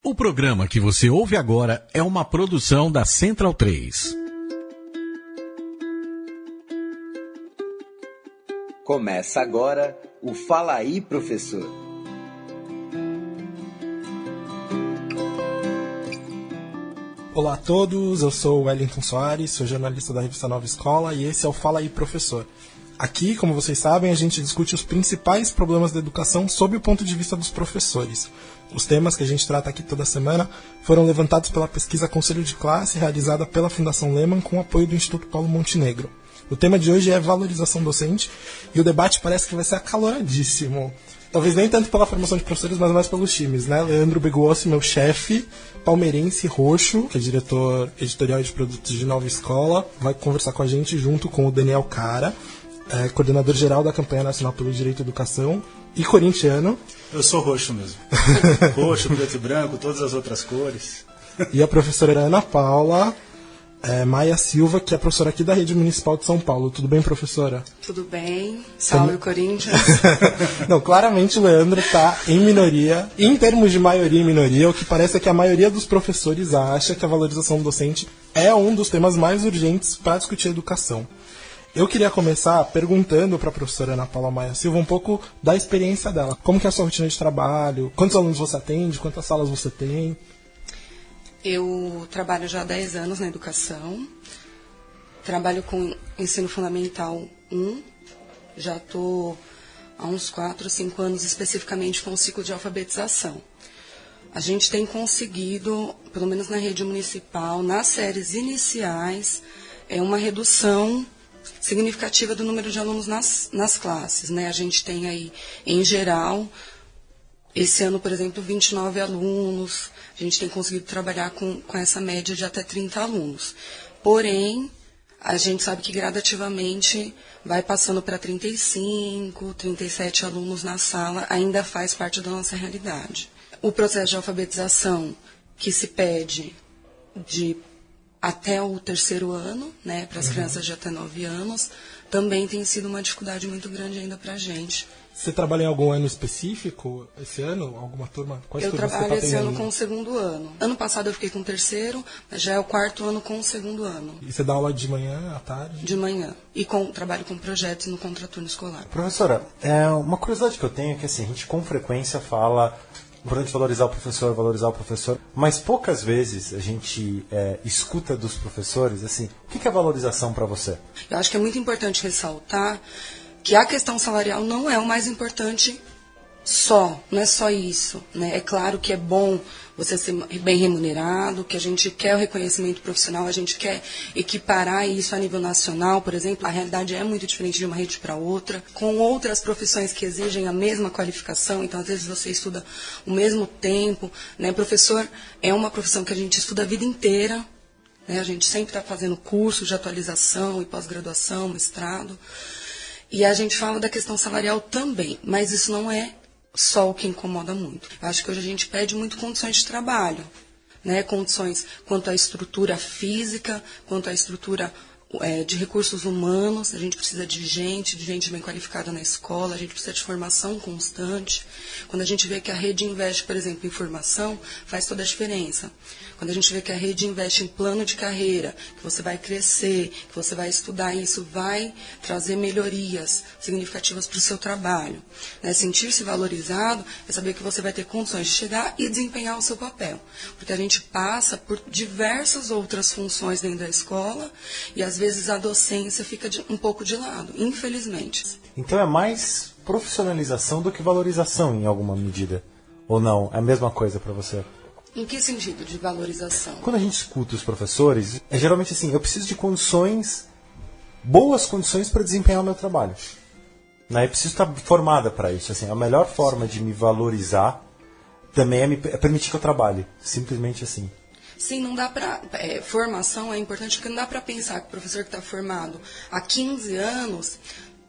O programa que você ouve agora é uma produção da Central 3. Começa agora o Fala Aí, Professor. Olá a todos, eu sou o Wellington Soares, sou jornalista da revista Nova Escola e esse é o Fala Aí, Professor. Aqui, como vocês sabem, a gente discute os principais problemas da educação sob o ponto de vista dos professores. Os temas que a gente trata aqui toda semana foram levantados pela pesquisa Conselho de Classe, realizada pela Fundação Lehman com apoio do Instituto Paulo Montenegro. O tema de hoje é valorização docente e o debate parece que vai ser acaloradíssimo. Talvez nem tanto pela formação de professores, mas mais pelos times, né? Leandro Beguossi, meu chefe, palmeirense roxo, que é diretor editorial de produtos de Nova Escola, vai conversar com a gente junto com o Daniel Cara, coordenador geral da Campanha Nacional pelo Direito à Educação, e corintiano. Eu sou roxo mesmo. Roxo, preto e branco, todas as outras cores. E a professora Ana Paula Maia Silva, que é professora aqui da Rede Municipal de São Paulo. Tudo bem, professora? Tudo bem. Salve, Corinthians. Não, claramente o Leandro está em minoria. Em termos de maioria e minoria, o que parece é que a maioria dos professores acha que a valorização docente é um dos temas mais urgentes para discutir a educação. Eu queria começar perguntando para a professora Ana Paula Maia Silva um pouco da experiência dela. Como que é a sua rotina de trabalho? Quantos alunos você atende? Quantas salas você tem? Eu trabalho já há 10 anos na educação. Trabalho com ensino fundamental 1. Já estou há uns 4, 5 anos especificamente com o ciclo de alfabetização. A gente tem conseguido, pelo menos na rede municipal, nas séries iniciais, uma redução significativa do número de alunos nas classes, né? A gente tem aí, em geral, esse ano, por exemplo, 29 alunos. A gente tem conseguido trabalhar com essa média de até 30 alunos. Porém, a gente sabe que gradativamente vai passando para 35, 37 alunos na sala, ainda faz parte da nossa realidade. O processo de alfabetização que se pede de até o 3º ano, né, para as crianças de até 9 anos, também tem sido uma dificuldade muito grande ainda para a gente. Você trabalha em algum ano específico esse ano? Alguma turma? Quais eu turmas trabalho você tá esse ano atendendo? com o 2º ano. Ano passado eu fiquei com o 3º, mas já é o 4º ano com o 2º ano. E você dá aula de manhã, à tarde? De manhã. E trabalho com projetos no contraturno escolar. Professora, uma curiosidade que eu tenho é que assim, a gente com frequência fala importante valorizar o professor, mas poucas vezes a gente escuta dos professores, assim, o que é valorização para você? Eu acho que é muito importante ressaltar que a questão salarial não é o mais importante não é só isso, né? É claro que é bom você ser bem remunerado, que a gente quer o reconhecimento profissional, a gente quer equiparar isso a nível nacional, por exemplo. A realidade é muito diferente de uma rede para outra, com outras profissões que exigem a mesma qualificação, então às vezes você estuda o mesmo tempo, né? Professor é uma profissão que a gente estuda a vida inteira, né? A gente sempre está fazendo cursos de atualização e pós-graduação, mestrado, e a gente fala da questão salarial também, mas isso não é só o que incomoda muito. Eu acho que hoje a gente pede muito condições de trabalho, né? Condições quanto à estrutura física, quanto à estrutura de recursos humanos. A gente precisa de gente bem qualificada na escola, a gente precisa de formação constante. Quando a gente vê que a rede investe, por exemplo, em formação, faz toda a diferença. Quando a gente vê que a rede investe em plano de carreira, que você vai crescer, que você vai estudar, isso vai trazer melhorias significativas para o seu trabalho. Né? Sentir-se valorizado é saber que você vai ter condições de chegar e desempenhar o seu papel. Porque a gente passa por diversas outras funções dentro da escola e, às vezes, a docência fica um pouco de lado, infelizmente. Então é mais profissionalização do que valorização, em alguma medida? Ou não? É a mesma coisa para você? Em que sentido de valorização? Quando a gente escuta os professores, é geralmente assim, eu preciso de boas condições para desempenhar o meu trabalho. Né? Eu preciso estar formada para isso. Assim, a melhor forma de me valorizar também é permitir que eu trabalhe. Simplesmente assim. Sim, não dá para... formação é importante porque não dá para pensar que o professor que está formado há 15 anos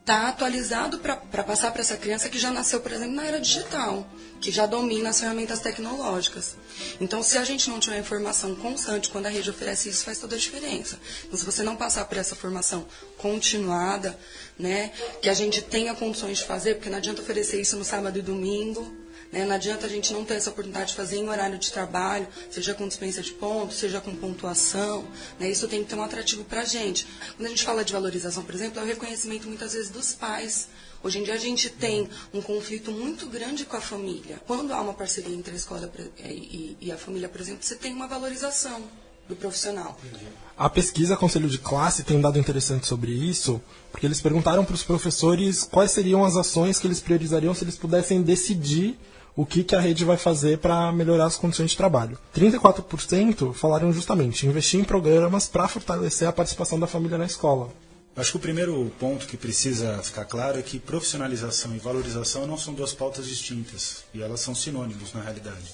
está atualizado para passar para essa criança que já nasceu, por exemplo, na era digital, que já domina as ferramentas tecnológicas. Então, se a gente não tiver informação constante, quando a rede oferece isso, faz toda a diferença. Então, se você não passar por essa formação continuada, né, que a gente tenha condições de fazer, porque não adianta oferecer isso no sábado e domingo, Né? Não adianta a gente não ter essa oportunidade de fazer em horário de trabalho, seja com dispensa de pontos, seja com pontuação. Né? Isso tem que ter um atrativo para a gente. Quando a gente fala de valorização, por exemplo, é o reconhecimento muitas vezes dos pais. Hoje em dia a gente tem um conflito muito grande com a família. Quando há uma parceria entre a escola e a família, por exemplo, você tem uma valorização do profissional. A pesquisa Conselho de Classe tem um dado interessante sobre isso, porque eles perguntaram para os professores quais seriam as ações que eles priorizariam se eles pudessem decidir o que a rede vai fazer para melhorar as condições de trabalho. 34% falaram justamente investir em programas para fortalecer a participação da família na escola. Acho que o primeiro ponto que precisa ficar claro é que profissionalização e valorização não são duas pautas distintas, e elas são sinônimos na realidade.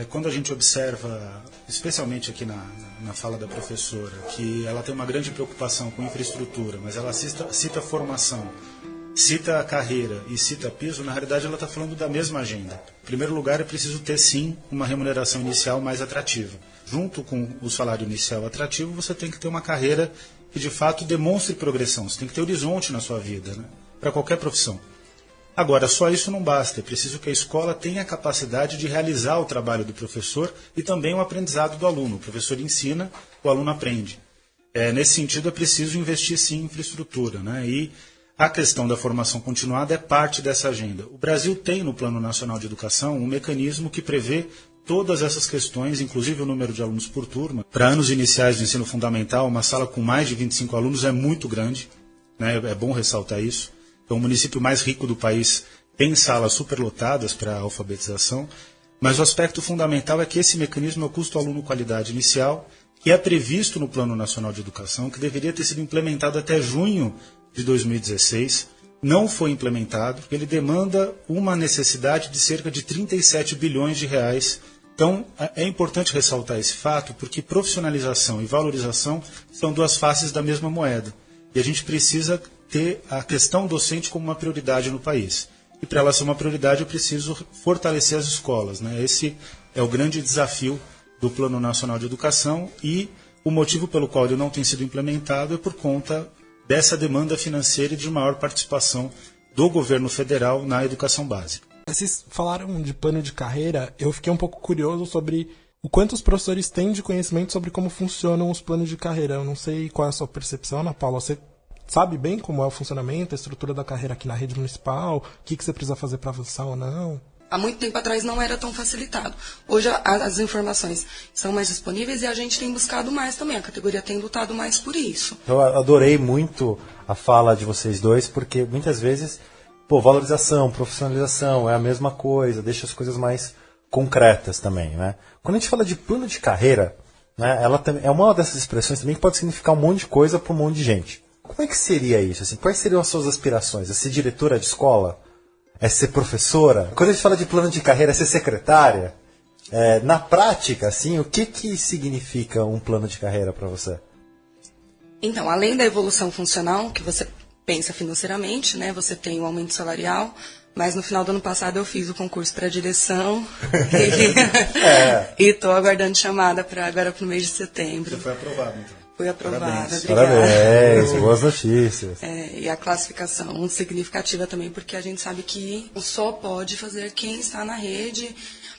Quando a gente observa, especialmente aqui na fala da professora, que ela tem uma grande preocupação com infraestrutura, mas ela cita formação, cita carreira e cita piso, na realidade ela está falando da mesma agenda. Em primeiro lugar, é preciso ter sim uma remuneração inicial mais atrativa. Junto com o salário inicial atrativo, você tem que ter uma carreira que de fato demonstre progressão. Você tem que ter horizonte na sua vida, né? Para qualquer profissão. Agora, só isso não basta. É preciso que a escola tenha a capacidade de realizar o trabalho do professor e também o aprendizado do aluno. O professor ensina, o aluno aprende. Nesse sentido, é preciso investir sim em infraestrutura, né? E a questão da formação continuada é parte dessa agenda. O Brasil tem no Plano Nacional de Educação um mecanismo que prevê todas essas questões, inclusive o número de alunos por turma. Para anos iniciais do ensino fundamental, uma sala com mais de 25 alunos é muito grande, né? É bom ressaltar isso. Então, o município mais rico do país tem salas superlotadas para a alfabetização, mas o aspecto fundamental é que esse mecanismo é o custo-aluno-qualidade inicial, que é previsto no Plano Nacional de Educação, que deveria ter sido implementado até junho de 2016, não foi implementado, porque ele demanda uma necessidade de cerca de 37 bilhões de reais. Então, é importante ressaltar esse fato, porque profissionalização e valorização são duas faces da mesma moeda. E a gente precisa ter a questão docente como uma prioridade no país. E para ela ser uma prioridade, eu preciso fortalecer as escolas, né? Esse é o grande desafio do Plano Nacional de Educação, e o motivo pelo qual ele não tem sido implementado é por conta dessa demanda financeira e de maior participação do governo federal na educação básica. Vocês falaram de plano de carreira, eu fiquei um pouco curioso sobre o quanto os professores têm de conhecimento sobre como funcionam os planos de carreira. Eu não sei qual é a sua percepção, Ana Paula. Você sabe bem como é o funcionamento, a estrutura da carreira aqui na rede municipal? O que você precisa fazer para avançar ou não? Há muito tempo atrás não era tão facilitado. Hoje as informações são mais disponíveis e a gente tem buscado mais também. A categoria tem lutado mais por isso. Eu adorei muito a fala de vocês dois, porque muitas vezes, valorização, profissionalização é a mesma coisa, deixa as coisas mais concretas também, né? Quando a gente fala de plano de carreira, né, ela é uma dessas expressões também que pode significar um monte de coisa para um monte de gente. Como é que seria isso? Assim, quais seriam as suas aspirações? É ser diretora de escola? É ser professora? Quando a gente fala de plano de carreira, é ser secretária? Na prática, assim, o que significa um plano de carreira para você? Então, além da evolução funcional, que você pensa financeiramente, né? Você tem o aumento salarial, mas no final do ano passado eu fiz o concurso para direção e estou aguardando chamada para agora para o mês de setembro. Você foi aprovado, então? Fui aprovada, Parabéns. obrigada. Parabéns, boas notícias. E a classificação significativa também, porque a gente sabe que só pode fazer quem está na rede.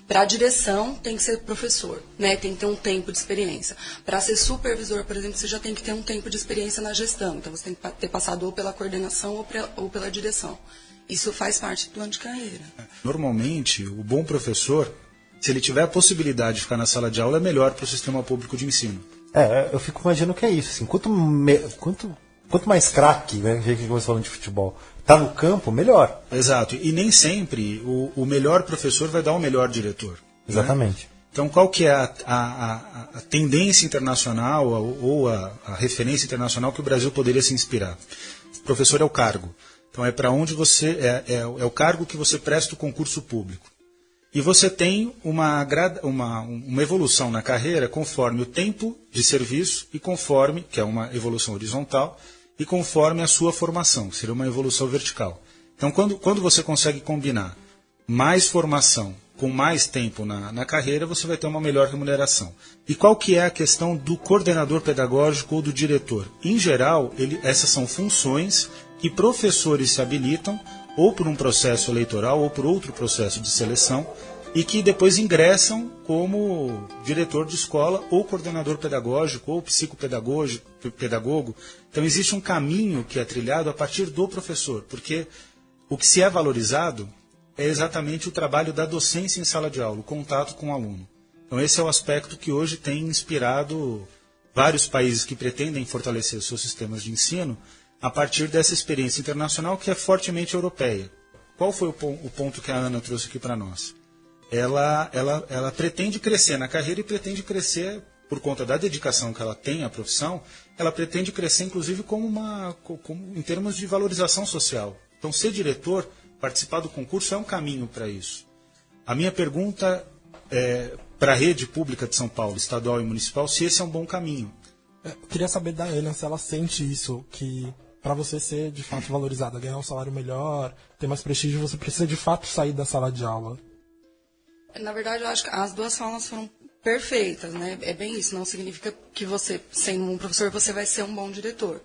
Para a direção, tem que ser professor, né? Tem que ter um tempo de experiência. Para ser supervisor, por exemplo, você já tem que ter um tempo de experiência na gestão. Então, você tem que ter passado ou pela coordenação ou pela direção. Isso faz parte do plano de carreira. Normalmente, o bom professor, se ele tiver a possibilidade de ficar na sala de aula, é melhor para o sistema público de ensino. Eu fico imaginando que é isso. Assim, quanto mais craque, né, que você falando de futebol, tá no campo, melhor. Exato. E nem sempre o melhor professor vai dar o melhor diretor. Exatamente. Né? Então, qual que é a tendência internacional ou a referência internacional que o Brasil poderia se inspirar? O professor é o cargo. Então, é para onde você... É o cargo que você presta o concurso público. E você tem uma evolução na carreira conforme o tempo de serviço e conforme, que é uma evolução horizontal, e conforme a sua formação, seria uma evolução vertical. Então, quando você consegue combinar mais formação com mais tempo na carreira, você vai ter uma melhor remuneração. E qual que é a questão do coordenador pedagógico ou do diretor? Em geral, essas são funções que professores se habilitam ou por um processo eleitoral ou por outro processo de seleção, e que depois ingressam como diretor de escola ou coordenador pedagógico ou psicopedagogo. Então existe um caminho que é trilhado a partir do professor, porque o que se é valorizado é exatamente o trabalho da docência em sala de aula, o contato com o aluno. Então esse é o aspecto que hoje tem inspirado vários países que pretendem fortalecer seus sistemas de ensino a partir dessa experiência internacional que é fortemente europeia. Qual foi o ponto que a Ana trouxe aqui para nós? Ela pretende crescer na carreira e pretende crescer, por conta da dedicação que ela tem à profissão, ela pretende crescer inclusive como em termos de valorização social. Então ser diretor, participar do concurso é um caminho para isso. A minha pergunta é para a rede pública de São Paulo, estadual e municipal, se esse é um bom caminho. Eu queria saber da Ana se ela sente isso, que para você ser de fato valorizada, ganhar um salário melhor, ter mais prestígio, você precisa de fato sair da sala de aula. Na verdade, eu acho que as duas falas foram perfeitas, né? É bem isso, não significa que você, sendo um professor, você vai ser um bom diretor.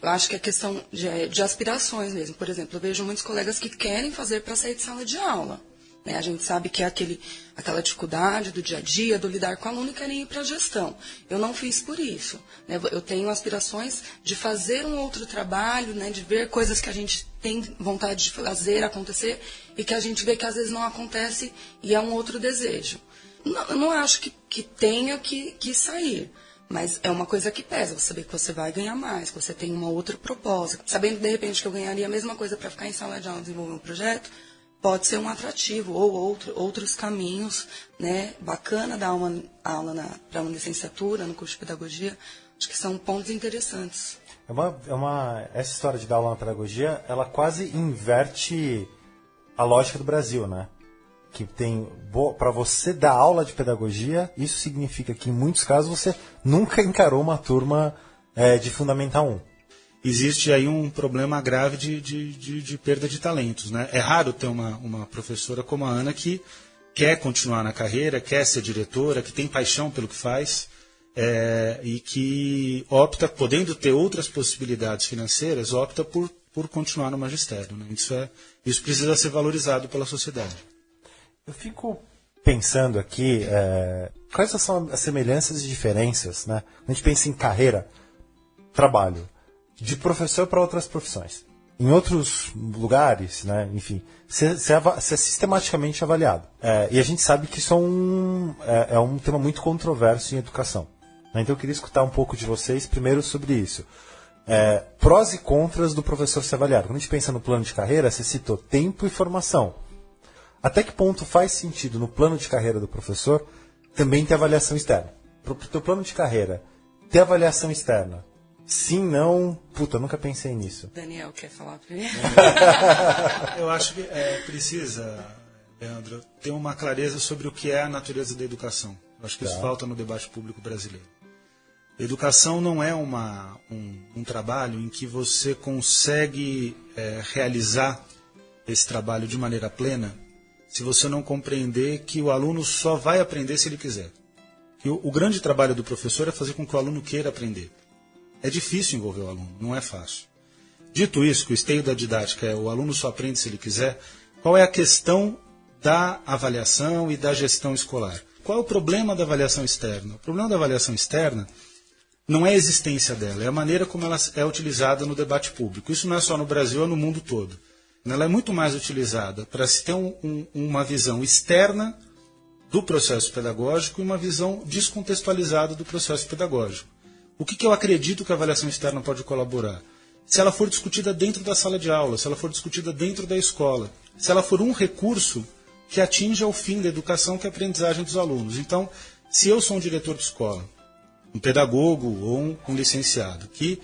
Eu acho que é questão de aspirações mesmo. Por exemplo, eu vejo muitos colegas que querem fazer para sair de sala de aula. Né? A gente sabe que é aquela dificuldade do dia a dia, do lidar com o aluno e querem ir para a gestão. Eu não fiz por isso. Né? Eu tenho aspirações de fazer um outro trabalho, né? De ver coisas que a gente tem vontade de fazer acontecer e que a gente vê que às vezes não acontece e é um outro desejo. Eu não acho que tenha que sair, mas é uma coisa que pesa. Você saber que você vai ganhar mais, que você tem uma outra proposta. Sabendo, de repente, que eu ganharia a mesma coisa para ficar em sala de aula e desenvolver um projeto, pode ser um atrativo ou outros caminhos, né? Bacana dar uma aula para uma licenciatura, no curso de pedagogia. Acho que são pontos interessantes. Essa história de dar aula na pedagogia, ela quase inverte a lógica do Brasil, né? Que tem, para você dar aula de pedagogia, isso significa que em muitos casos você nunca encarou uma turma de Fundamental 1. Existe aí um problema grave de perda de talentos, né? É raro ter uma professora como a Ana que quer continuar na carreira, quer ser diretora, que tem paixão pelo que faz e que opta, podendo ter outras possibilidades financeiras, opta por continuar no magistério, né? Isso precisa ser valorizado pela sociedade. Eu fico pensando aqui, quais são as semelhanças e diferenças, né? A gente pensa em carreira, trabalho, de professor para outras profissões. Em outros lugares, né, enfim, você é sistematicamente avaliado. E a gente sabe que isso é um tema muito controverso em educação. Né? Então eu queria escutar um pouco de vocês primeiro sobre isso. Prós e contras do professor ser avaliado. Quando a gente pensa no plano de carreira, você citou tempo e formação. Até que ponto faz sentido no plano de carreira do professor também ter avaliação externa? Para o teu plano de carreira, ter avaliação externa? Sim, não... Puta, nunca pensei nisso. Daniel, quer falar primeiro? Eu acho que precisa, Leandro, ter uma clareza sobre o que é a natureza da educação. Eu acho que isso falta no debate público brasileiro. Educação não é um trabalho em que você consegue realizar esse trabalho de maneira plena se você não compreender que o aluno só vai aprender se ele quiser. Que o grande trabalho do professor é fazer com que o aluno queira aprender. É difícil envolver o aluno, não é fácil. Dito isso, que o esteio da didática é o aluno só aprende se ele quiser, qual é a questão da avaliação e da gestão escolar? Qual é o problema da avaliação externa? O problema da avaliação externa não é a existência dela, é a maneira como ela é utilizada no debate público. Isso não é só no Brasil, é no mundo todo. Ela é muito mais utilizada para se ter uma visão externa do processo pedagógico e uma visão descontextualizada do processo pedagógico. O que eu acredito que a avaliação externa pode colaborar? Se ela for discutida dentro da sala de aula, se ela for discutida dentro da escola, se ela for um recurso que atinja o fim da educação, que é a aprendizagem dos alunos. Então, se eu sou um diretor de escola, um pedagogo ou um licenciado, que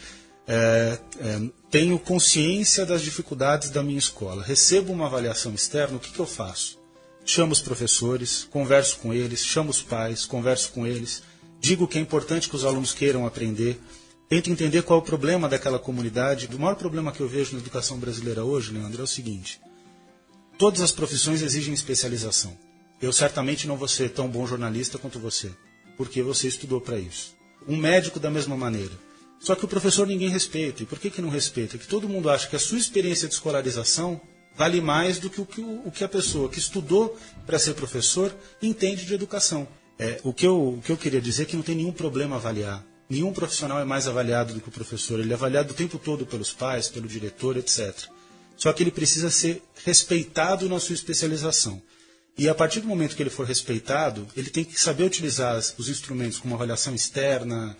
tenho consciência das dificuldades da minha escola, recebo uma avaliação externa, o que eu faço? Chamo os professores, converso com eles, chamo os pais, converso com eles, digo que é importante que os alunos queiram aprender, tento entender qual é o problema daquela comunidade. O maior problema que eu vejo na educação brasileira hoje, Leandro, é o seguinte: todas as profissões exigem especialização. Eu certamente não vou ser tão bom jornalista quanto você, porque você estudou para isso. Um médico da mesma maneira. Só que o professor ninguém respeita. E por que não respeita? Que todo mundo acha que a sua experiência de escolarização vale mais do que o que a pessoa que estudou para ser professor entende de educação. O que eu queria dizer é que não tem nenhum problema avaliar. Nenhum profissional é mais avaliado do que o professor. Ele é avaliado o tempo todo pelos pais, pelo diretor, etc. Só que ele precisa ser respeitado na sua especialização. E a partir do momento que ele for respeitado, ele tem que saber utilizar os instrumentos como avaliação externa,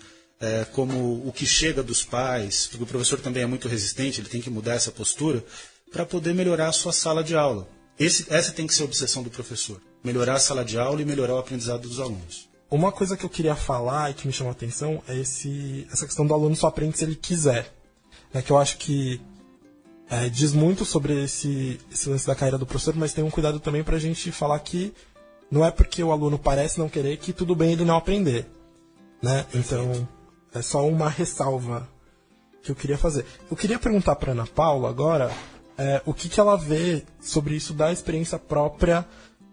como o que chega dos pais, porque o professor também é muito resistente, ele tem que mudar essa postura para poder melhorar a sua sala de aula. Essa tem que ser a obsessão do professor. Melhorar a sala de aula e melhorar o aprendizado dos alunos. Uma coisa que eu queria falar e que me chamou a atenção é essa questão do aluno só aprende se ele quiser. Que eu acho que diz muito sobre esse lance da carreira do professor, mas tem um cuidado também para a gente falar que não é porque o aluno parece não querer que tudo bem ele não aprender. Né? Então, é só uma ressalva que eu queria fazer. Eu queria perguntar para Ana Paula agora o que ela vê sobre isso da experiência própria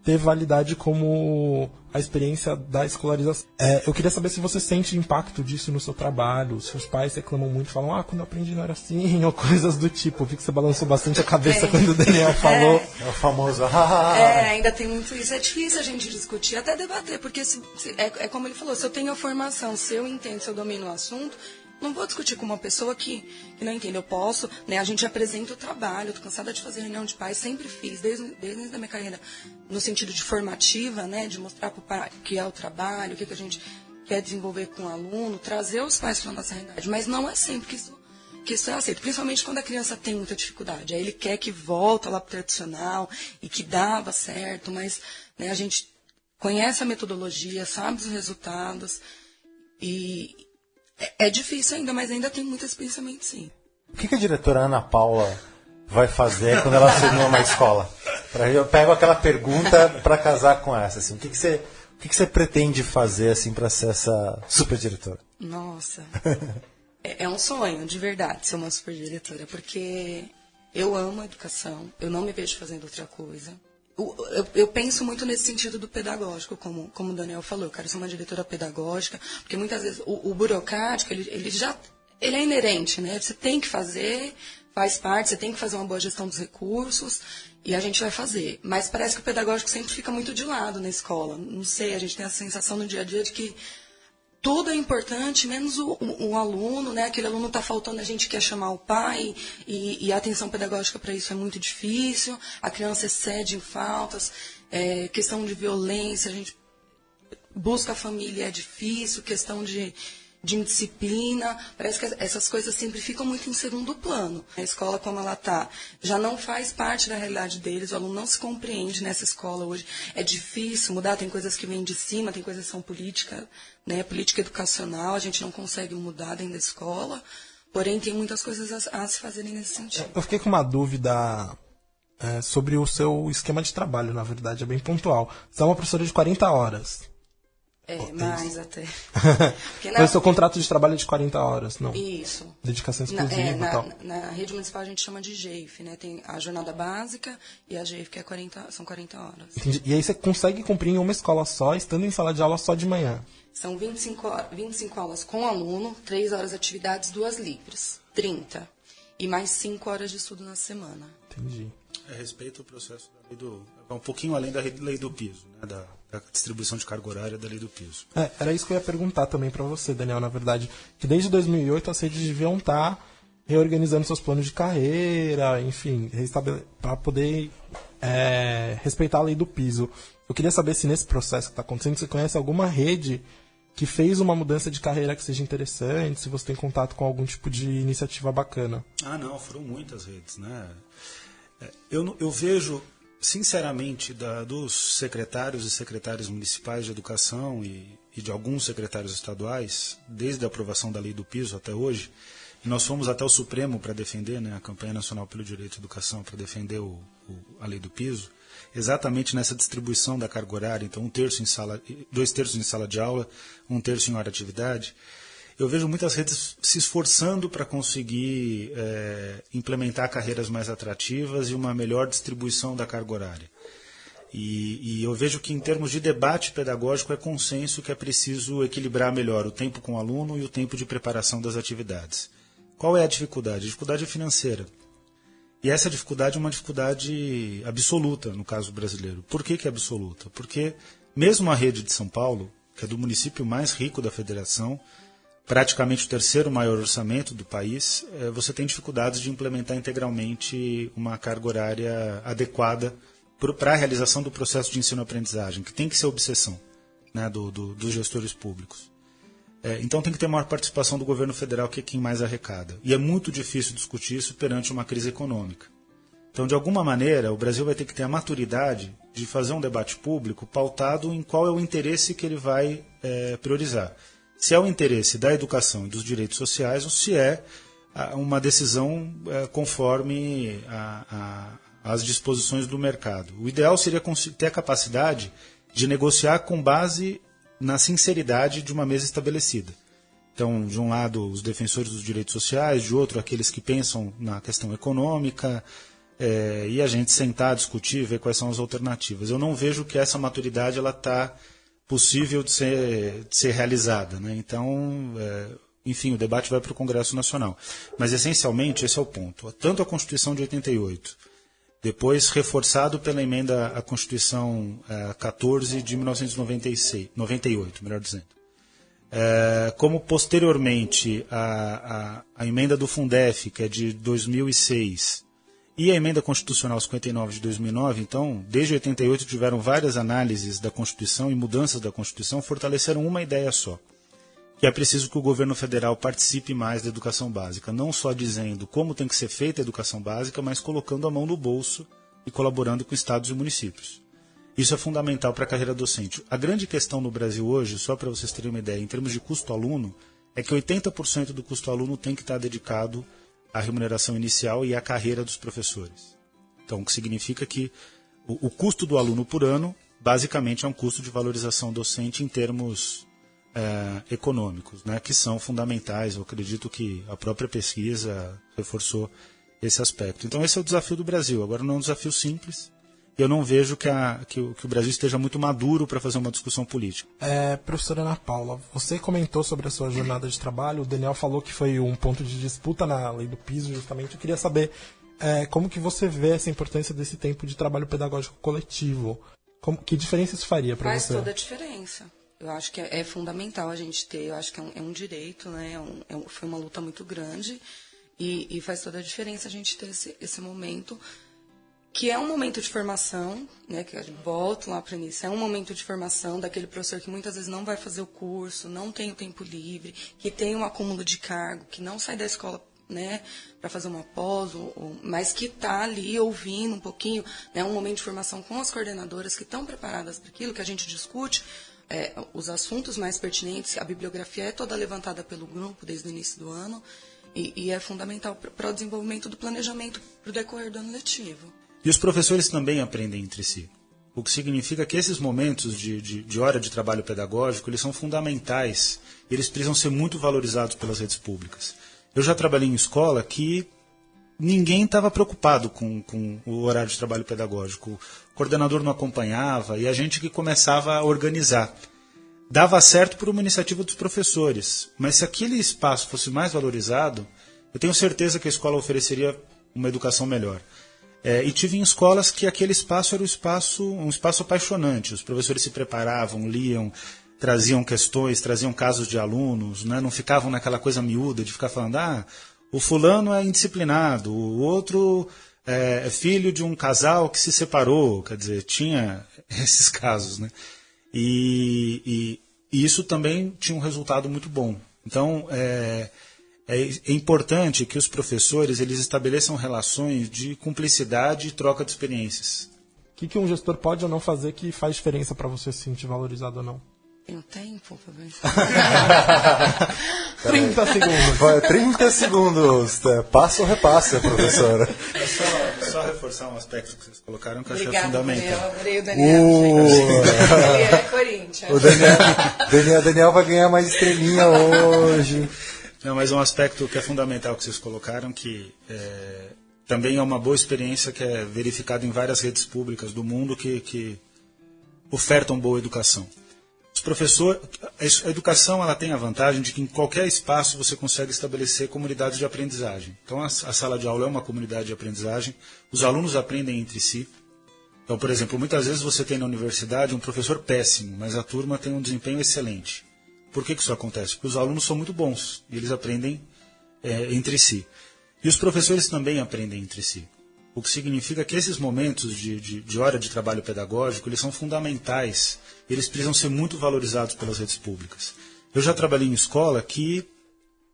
ter validade como a experiência da escolarização. Eu queria saber se você sente impacto disso no seu trabalho, se os pais reclamam muito, falam, quando eu aprendi não era assim, ou coisas do tipo. Eu vi que você balançou bastante a cabeça quando o Daniel falou. É o famoso... ainda tem muito isso. É difícil a gente discutir, até debater, porque é como ele falou, se eu tenho a formação, se eu entendo, se eu domino o assunto, não vou discutir com uma pessoa que não entende. Eu posso, né? A gente apresenta o trabalho. Eu tô cansada de fazer reunião de pais, sempre fiz, desde a minha carreira, no sentido de formativa, né? De mostrar para o pai o que é o trabalho, o que a gente quer desenvolver com o aluno, trazer os pais para a nossa realidade. Mas não é sempre que isso é aceito, principalmente quando a criança tem muita dificuldade. Aí ele quer que volta lá para o tradicional e que dava certo, mas né, a gente conhece a metodologia, sabe os resultados e... É difícil ainda, mas ainda tem muito esse pensamento, sim. O que a diretora Ana Paula vai fazer quando ela assumir uma escola? Eu pego aquela pergunta para casar com essa. Assim, o que você pretende fazer assim, para ser essa superdiretora? Nossa, é um sonho, de verdade, ser uma superdiretora, porque eu amo a educação, eu não me vejo fazendo outra coisa. Eu penso muito nesse sentido do pedagógico, como o Daniel falou. Eu quero ser uma diretora pedagógica, porque muitas vezes o burocrático, ele é inerente, né? Você tem que fazer, faz parte, você tem que fazer uma boa gestão dos recursos, e a gente vai fazer. Mas parece que o pedagógico sempre fica muito de lado na escola. Não sei, a gente tem a sensação no dia a dia de que tudo é importante, menos o aluno, né? Aquele aluno está faltando, a gente quer chamar o pai, e a atenção pedagógica para isso é muito difícil, a criança excede em faltas, questão de violência, a gente busca a família, é difícil, questão de indisciplina, parece que essas coisas sempre ficam muito em segundo plano. A escola, como ela está, já não faz parte da realidade deles, o aluno não se compreende nessa escola hoje. É difícil mudar, tem coisas que vêm de cima, tem coisas que são política, né, política educacional, a gente não consegue mudar dentro da escola, porém tem muitas coisas a se fazerem nesse sentido. Eu fiquei com uma dúvida sobre o seu esquema de trabalho, na verdade, é bem pontual. Você é uma professora de 40 horas. Mais até. Mas o seu contrato de trabalho é de 40 horas, não? Isso. Dedicação exclusiva e tal. Na rede municipal a gente chama de GEIF, né? Tem a jornada básica e a GEIF, que são 40 horas. Entendi. E aí você consegue cumprir em uma escola só, estando em sala de aula só de manhã? São 25 aulas com aluno, 3 horas de atividades, 2 livres. 30. E mais 5 horas de estudo na semana. Entendi. Respeita o processo da lei do... um pouquinho além da lei do piso, né? Da distribuição de carga horária da lei do piso. Era isso que eu ia perguntar também para você, Daniel, na verdade. Que desde 2008 as redes deviam estar reorganizando seus planos de carreira, enfim, para poder respeitar a lei do piso. Eu queria saber se nesse processo que está acontecendo, você conhece alguma rede que fez uma mudança de carreira que seja interessante, se você tem contato com algum tipo de iniciativa bacana. Não, foram muitas redes, né? Eu vejo, sinceramente, dos secretários e secretárias municipais de educação e de alguns secretários estaduais, desde a aprovação da lei do piso até hoje, e nós fomos até o Supremo para defender, né, a campanha nacional pelo direito à educação, para defender a lei do piso, exatamente nessa distribuição da carga horária, então 2 terços em sala de aula, 1 terço em hora de atividade. Eu vejo muitas redes se esforçando para conseguir implementar carreiras mais atrativas e uma melhor distribuição da carga horária. E eu vejo que, em termos de debate pedagógico, é consenso que é preciso equilibrar melhor o tempo com o aluno e o tempo de preparação das atividades. Qual é a dificuldade? A dificuldade é financeira. E essa dificuldade é uma dificuldade absoluta no caso brasileiro. Por que é absoluta? Porque mesmo a rede de São Paulo, que é do município mais rico da federação, praticamente o terceiro maior orçamento do país, você tem dificuldades de implementar integralmente uma carga horária adequada para a realização do processo de ensino-aprendizagem, que tem que ser obsessão, né, dos gestores públicos. Então tem que ter maior participação do governo federal, que é quem mais arrecada. E é muito difícil discutir isso perante uma crise econômica. Então, de alguma maneira, o Brasil vai ter que ter a maturidade de fazer um debate público pautado em qual é o interesse que ele vai priorizar. Se é o interesse da educação e dos direitos sociais ou se é uma decisão conforme as disposições do mercado. O ideal seria ter a capacidade de negociar com base na sinceridade de uma mesa estabelecida. Então, de um lado, os defensores dos direitos sociais, de outro, aqueles que pensam na questão econômica, e a gente sentar, discutir, ver quais são as alternativas. Eu não vejo que essa maturidade está possível de ser realizada, né? Então, enfim, o debate vai para o Congresso Nacional. Mas, essencialmente, esse é o ponto. Tanto a Constituição de 88, depois reforçado pela emenda à Constituição 14 de 1998, melhor dizendo. Como posteriormente a emenda do Fundef, que é de 2006, e a emenda constitucional 59 de 2009, então, desde 88 tiveram várias análises da Constituição e mudanças da Constituição, fortaleceram uma ideia só, que é preciso que o governo federal participe mais da educação básica, não só dizendo como tem que ser feita a educação básica, mas colocando a mão no bolso e colaborando com estados e municípios. Isso é fundamental para a carreira docente. A grande questão no Brasil hoje, só para vocês terem uma ideia, em termos de custo-aluno, é que 80% do custo-aluno tem que estar dedicado à remuneração inicial e à carreira dos professores. Então, o que significa que o custo do aluno por ano, basicamente, é um custo de valorização docente em termos econômicos, né, que são fundamentais. Eu acredito que a própria pesquisa reforçou esse aspecto. Então, esse é o desafio do Brasil. Agora, não é um desafio simples. Eu não vejo que o Brasil esteja muito maduro para fazer uma discussão política. Professora Ana Paula, você comentou sobre a sua jornada de trabalho, o Daniel falou que foi um ponto de disputa na lei do piso, justamente. Eu queria saber como que você vê essa importância desse tempo de trabalho pedagógico coletivo. Que diferença isso faria para você? Faz toda a diferença. Eu acho que é fundamental a gente ter, eu acho que é um direito, né? Foi uma luta muito grande e faz toda a diferença a gente ter esse momento, que é um momento de formação, né, que eu volto lá para o início, é um momento de formação daquele professor que muitas vezes não vai fazer o curso, não tem o tempo livre, que tem um acúmulo de cargo, que não sai da escola, né, para fazer uma pós, mas que está ali ouvindo um pouquinho, né, um momento de formação com as coordenadoras que estão preparadas para aquilo que a gente discute, os assuntos mais pertinentes, a bibliografia é toda levantada pelo grupo desde o início do ano, e é fundamental para o desenvolvimento do planejamento para o decorrer do ano letivo. E os professores também aprendem entre si. O que significa que esses momentos de hora de trabalho pedagógico, eles são fundamentais. Eles precisam ser muito valorizados pelas redes públicas. Eu já trabalhei em escola que ninguém estava preocupado com o horário de trabalho pedagógico. O coordenador não acompanhava e a gente que começava a organizar. Dava certo por uma iniciativa dos professores. Mas se aquele espaço fosse mais valorizado, eu tenho certeza que a escola ofereceria uma educação melhor. E tive em escolas que aquele espaço era um espaço apaixonante. Os professores se preparavam, liam, traziam questões, traziam casos de alunos, né? Não ficavam naquela coisa miúda de ficar falando, o fulano é indisciplinado, o outro é filho de um casal que se separou. Quer dizer, tinha esses casos, né? E isso também tinha um resultado muito bom. Então, é importante que os professores eles estabeleçam relações de cumplicidade e troca de experiências. O que um gestor pode ou não fazer que faz diferença para você se sentir valorizado ou não? Tenho tempo para ver. 30 segundos. 30 segundos. Passa ou repassa, professora? Só reforçar um aspecto que vocês colocaram que eu achei Obrigada, fundamental. Daniel. Adorei o Daniel. Ele é Corinthians. O Daniel vai ganhar mais estrelinha hoje. Não, mas um aspecto que é fundamental que vocês colocaram, que também é uma boa experiência que é verificada em várias redes públicas do mundo que ofertam boa educação. Os A educação ela tem a vantagem de que em qualquer espaço você consegue estabelecer comunidades de aprendizagem. Então a sala de aula é uma comunidade de aprendizagem, os alunos aprendem entre si. Então, por exemplo, muitas vezes você tem na universidade um professor péssimo, mas a turma tem um desempenho excelente. Por que isso acontece? Porque os alunos são muito bons e eles aprendem entre si. E os professores também aprendem entre si. O que significa que esses momentos de hora de trabalho pedagógico, eles são fundamentais. Eles precisam ser muito valorizados pelas redes públicas. Eu já trabalhei em escola que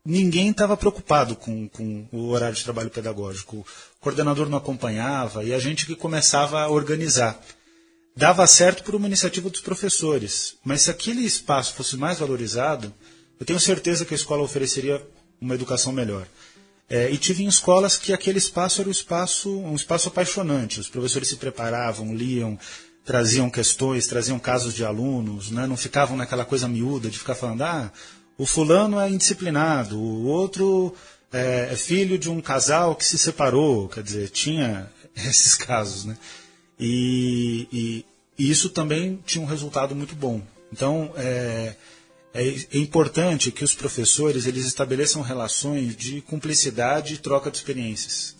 ninguém estava preocupado com o horário de trabalho pedagógico. O coordenador não acompanhava e a gente que começava a organizar. Dava certo por uma iniciativa dos professores, mas se aquele espaço fosse mais valorizado, eu tenho certeza que a escola ofereceria uma educação melhor. E tive em escolas que aquele espaço era um espaço apaixonante. Os professores se preparavam, liam, traziam questões, traziam casos de alunos, né? Não ficavam naquela coisa miúda de ficar falando, o fulano é indisciplinado, o outro é filho de um casal que se separou. Quer dizer, tinha esses casos, né? E isso também tinha um resultado muito bom. Então, é importante que os professores eles estabeleçam relações de cumplicidade e troca de experiências.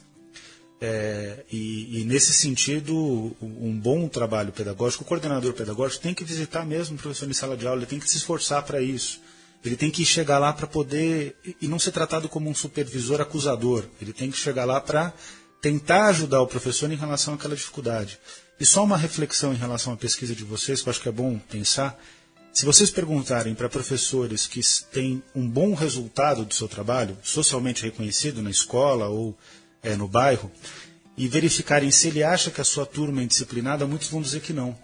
E nesse sentido, um bom trabalho pedagógico, o coordenador pedagógico tem que visitar mesmo o professor em sala de aula, ele tem que se esforçar para isso. Ele tem que chegar lá para poder, e não ser tratado como um supervisor acusador, ele tem que chegar lá para tentar ajudar o professor em relação àquela dificuldade. E só uma reflexão em relação à pesquisa de vocês, que eu acho que é bom pensar. Se vocês perguntarem para professores que têm um bom resultado do seu trabalho, socialmente reconhecido na escola ou no bairro, e verificarem se ele acha que a sua turma é indisciplinada, muitos vão dizer que não.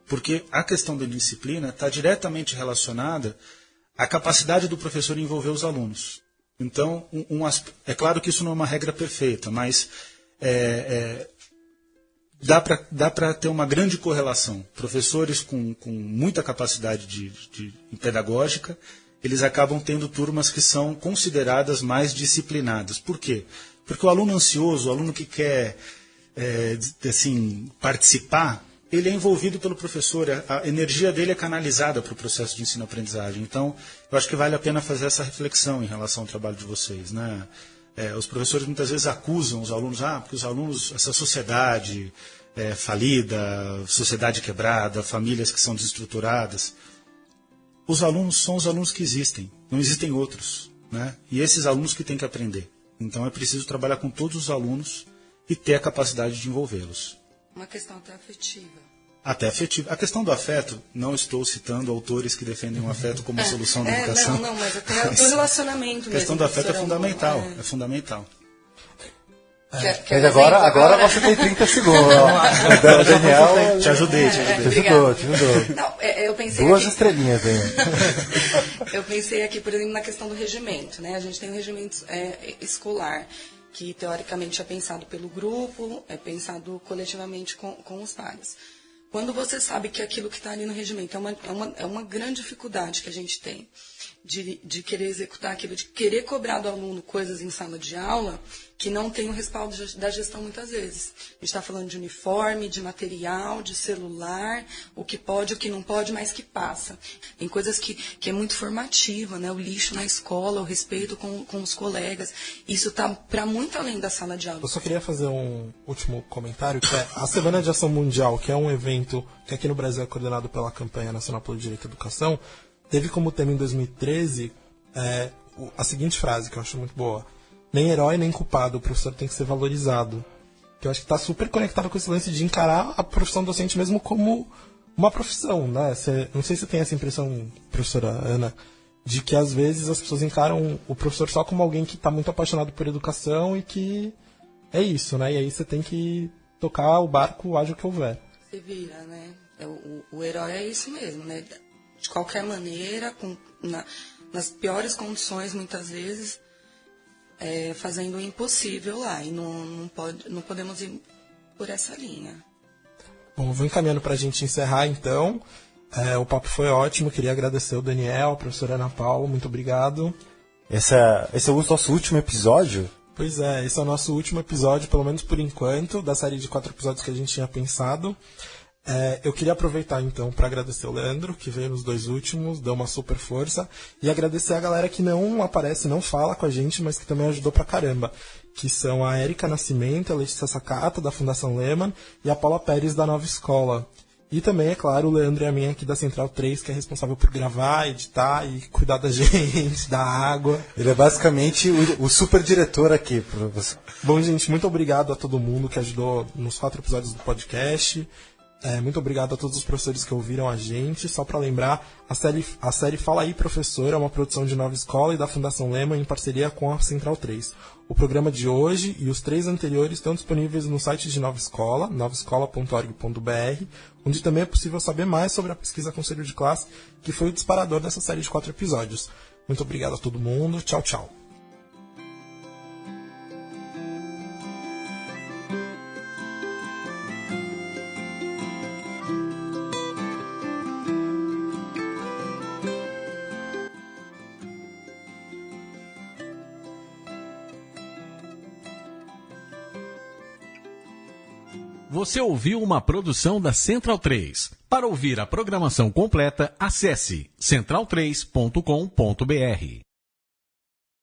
Porque a questão da disciplina está diretamente relacionada à capacidade do professor em envolver os alunos. Então, é claro que isso não é uma regra perfeita, mas dá para ter uma grande correlação. Professores com muita capacidade pedagógica, eles acabam tendo turmas que são consideradas mais disciplinadas. Por quê? Porque o aluno ansioso, o aluno que quer participar, ele é envolvido pelo professor, a energia dele é canalizada para o processo de ensino-aprendizagem. Então, eu acho que vale a pena fazer essa reflexão em relação ao trabalho de vocês, né? Os professores muitas vezes acusam os alunos, porque os alunos, essa sociedade falida, sociedade quebrada, famílias que são desestruturadas. Os alunos são os alunos que existem, não existem outros, né? E esses alunos que têm que aprender. Então é preciso trabalhar com todos os alunos e ter a capacidade de envolvê-los. Uma questão até afetiva. Até afetiva. A questão do afeto, não estou citando autores que defendem o afeto como solução da educação. Não, mas até o relacionamento mesmo. A questão do afeto é fundamental. É fundamental. Mas agora você tem 30 segundos. Daniel, te ajudei. Te ajudou. Não, eu pensei Duas aqui, estrelinhas aí. Eu pensei aqui, por exemplo, na questão do regimento, né? A gente tem um regimento escolar, que teoricamente é pensado pelo grupo, é pensado coletivamente com os pares. Quando você sabe que aquilo que está ali no regimento é uma grande dificuldade que a gente tem de querer executar aquilo, de querer cobrar do aluno coisas em sala de aula que não tem o respaldo da gestão muitas vezes. A gente está falando de uniforme, de material, de celular, o que pode, o que não pode, mas que passa. Tem coisas que é muito formativa, né? O lixo na escola, o respeito com os colegas. Isso está para muito além da sala de aula. Eu só queria fazer um último comentário, que é a Semana de Ação Mundial, que é um evento que aqui no Brasil é coordenado pela Campanha Nacional pelo Direito à Educação, teve como tema em 2013 a seguinte frase, que eu acho muito boa: nem herói nem culpado, o professor tem que ser valorizado. Que eu acho que está super conectado com esse lance de encarar a profissão docente mesmo como uma profissão, né? Não sei se você tem essa impressão, professora Ana, de que às vezes as pessoas encaram o professor só como alguém que está muito apaixonado por educação e que é isso, né? E aí você tem que tocar o barco, haja o que houver. Você vira, né? O herói é isso mesmo, né? De qualquer maneira, nas piores condições, muitas vezes, fazendo o impossível lá. E não podemos ir por essa linha. Bom, vou encaminhando para a gente encerrar, então. O papo foi ótimo. Queria agradecer o Daniel, a professora Ana Paula. Muito obrigado. Esse é o nosso último episódio? Pois é, esse é o nosso último episódio, pelo menos por enquanto, da série de 4 episódios que a gente tinha pensado. Eu queria aproveitar então para agradecer o Leandro, que veio nos 2 últimos, deu uma super força, e agradecer a galera que não aparece, não fala com a gente, mas que também ajudou pra caramba, que são a Érica Nascimento, a Letícia Sakata, da Fundação Lehman, e a Paula Pérez, da Nova Escola. E também, é claro, o Leandro e a minha aqui da Central 3, que é responsável por gravar, editar e cuidar da gente, da água. Ele é basicamente o super diretor aqui, professor. Bom, gente, muito obrigado a todo mundo que ajudou nos 4 episódios do podcast. Muito obrigado a todos os professores que ouviram a gente. Só para lembrar, a série Fala Aí Professor é uma produção de Nova Escola e da Fundação Lehman em parceria com a Central 3. O programa de hoje e os 3 anteriores estão disponíveis no site de Nova Escola, novaescola.org.br, onde também é possível saber mais sobre a pesquisa Conselho de Classe, que foi o disparador dessa série de 4 episódios. Muito obrigado a todo mundo. Tchau, tchau. Você ouviu uma produção da Central 3. Para ouvir a programação completa, acesse central3.com.br.